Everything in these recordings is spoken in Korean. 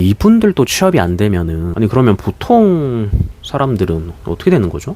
이분들도 취업이 안 되면은, 아니 그러면 보통 사람들은 어떻게 되는 거죠?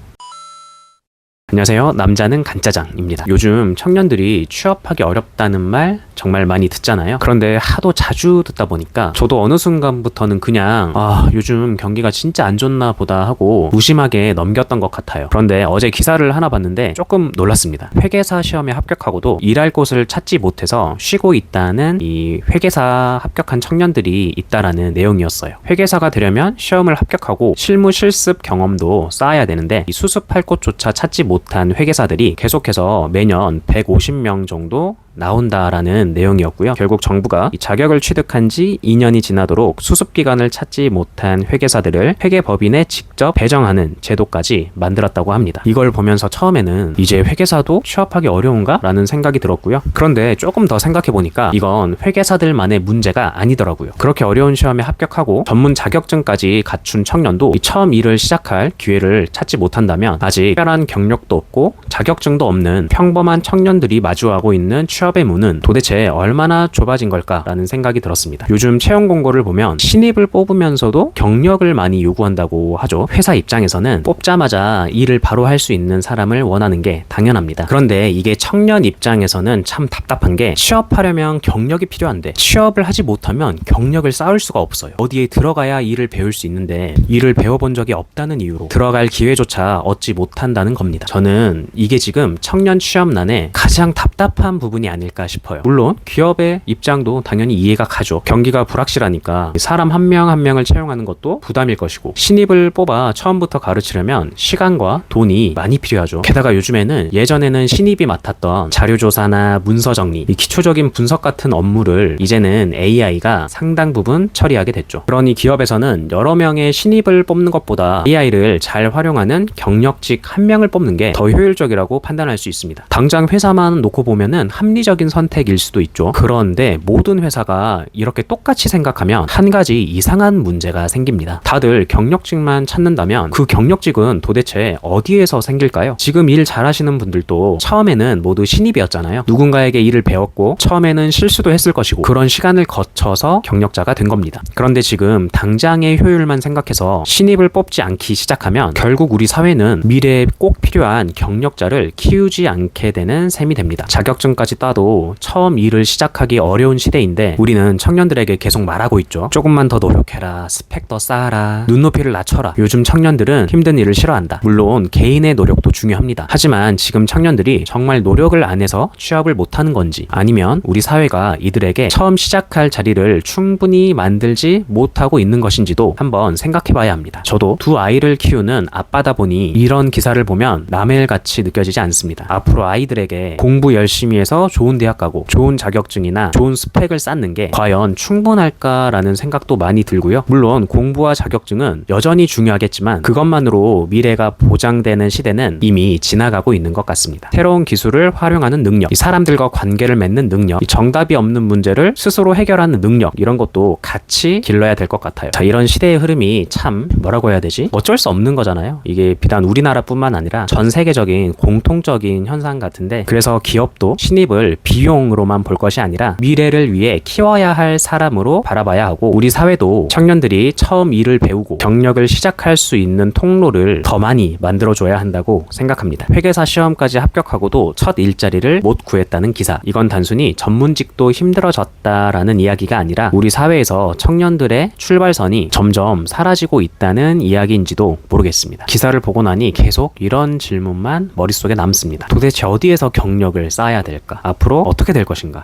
안녕하세요. 남자는 간짜장입니다. 요즘 청년들이 취업하기 어렵다는 말 정말 많이 듣잖아요. 그런데 하도 자주 듣다 보니까 저도 어느 순간부터는 그냥 요즘 경기가 진짜 안 좋나 보다 하고 무심하게 넘겼던 것 같아요. 그런데 어제 기사를 하나 봤는데 조금 놀랐습니다. 회계사 시험에 합격하고도 일할 곳을 찾지 못해서 쉬고 있다는 이 회계사 합격한 청년들이 있다라는 내용이었어요. 회계사가 되려면 시험을 합격하고 실무 실습 경험도 쌓아야 되는데 이 수습할 곳조차 찾지 못한 회계사들이 계속해서 매년 150명 정도 나온다라는 내용이었고요. 결국 정부가 이 자격을 취득한 지 2년이 지나도록 수습기간을 찾지 못한 회계사들을 회계법인에 직접 배정하는 제도까지 만들었다고 합니다. 이걸 보면서 처음에는 이제 회계사도 취업하기 어려운가? 라는 생각이 들었고요. 그런데 조금 더 생각해보니까 이건 회계사들만의 문제가 아니더라고요. 그렇게 어려운 시험에 합격하고 전문 자격증까지 갖춘 청년도 이 처음 일을 시작할 기회를 찾지 못한다면 아직 특별한 경력도 없고 자격증도 없는 평범한 청년들이 마주하고 있는 취업의 문은 도대체 얼마나 좁아진 걸까라는 생각이 들었습니다. 요즘 채용 공고를 보면 신입을 뽑으면서도 경력을 많이 요구한다고 하죠. 회사 입장에서는 뽑자마자 일을 바로 할 수 있는 사람을 원하는 게 당연합니다. 그런데 이게 청년 입장에서는 참 답답한 게 취업하려면 경력이 필요한데 취업을 하지 못하면 경력을 쌓을 수가 없어요. 어디에 들어가야 일을 배울 수 있는데 일을 배워본 적이 없다는 이유로 들어갈 기회조차 얻지 못한다는 겁니다. 저는 이게 지금 청년 취업난의 가장 답답한 부분이 아닐까 싶어요. 물론 기업의 입장도 당연히 이해가 가죠. 경기가 불확실하니까 사람 한 명 한 명을 채용하는 것도 부담일 것이고 신입을 뽑아 처음부터 가르치려면 시간과 돈이 많이 필요하죠. 게다가 요즘에는 예전에는 신입이 맡았던 자료조사나 문서정리, 기초적인 분석 같은 업무를 이제는 AI가 상당 부분 처리하게 됐죠. 그러니 기업에서는 여러 명의 신입을 뽑는 것보다 AI를 잘 활용하는 경력직 한 명을 뽑는 게 더 효율적이라고 판단할 수 있습니다. 당장 회사만 놓고 보면은 합리적인 선택일 수도 있죠. 그런데 모든 회사가 이렇게 똑같이 생각하면 한 가지 이상한 문제가 생깁니다. 다들 경력직만 찾는다면 그 경력직은 도대체 어디에서 생길까요? 지금 일 잘하시는 분들도 처음에는 모두 신입이었잖아요. 누군가에게 일을 배웠고 처음에는 실수도 했을 것이고 그런 시간을 거쳐서 경력자가 된 겁니다. 그런데 지금 당장의 효율만 생각해서 신입을 뽑지 않기 시작하면 결국 우리 사회는 미래에 꼭 필요한 경력자를 키우지 않게 되는 셈이 됩니다. 자격증까지 따도 처음 일을 시작하기 어려운 시대인데 우리는 청년들에게 계속 말하고 있죠. 조금만 더 노력해라. 스펙 더 쌓아라. 눈높이를 낮춰라. 요즘 청년들은 힘든 일을 싫어한다. 물론 개인의 노력도 중요합니다. 하지만 지금 청년들이 정말 노력을 안 해서 취업을 못하는 건지 아니면 우리 사회가 이들에게 처음 시작할 자리를 충분히 만들지 못하고 있는 것인지도 한번 생각해봐야 합니다. 저도 두 아이를 키우는 아빠다 보니 이런 기사를 보면 남의 일 같이 느껴지지 않습니다. 앞으로 아이들에게 공부 열심히 해서 좋은 대학 가고 좋은 자격증이나 좋은 스펙을 쌓는 게 과연 충분할까라는 생각도 많이 들고요. 물론 공부와 자격증은 여전히 중요하겠지만 그것만으로 미래가 보장되는 시대는 이미 지나가고 있는 것 같습니다. 새로운 기술을 활용하는 능력, 이 사람들과 관계를 맺는 능력, 이 정답이 없는 문제를 스스로 해결하는 능력, 이런 것도 같이 길러야 될 것 같아요. 자, 이런 시대의 흐름이 참 뭐라고 해야 되지? 어쩔 수 없는 거잖아요. 이게 비단 우리나라뿐만 아니라 전 세계적인 공통적인 현상 같은데 그래서 기업도 신입을 비용으로만 볼 것이 아니라 미래를 위해 키워야 할 사람으로 바라봐야 하고 우리 사회도 청년들이 처음 일을 배우고 경력을 시작할 수 있는 통로를 더 많이 만들어줘야 한다고 생각합니다. 회계사 시험까지 합격하고도 첫 일자리를 못 구했다는 기사, 이건 단순히 전문직도 힘들어졌다라는 이야기가 아니라 우리 사회에서 청년들의 출발선이 점점 사라지고 있다는 이야기인지도 모르겠습니다. 기사를 보고 나니 계속 이런 질문만 머릿속에 남습니다. 도대체 어디에서 경력을 쌓아야 될까? 앞으로 어떻게 될 것인가?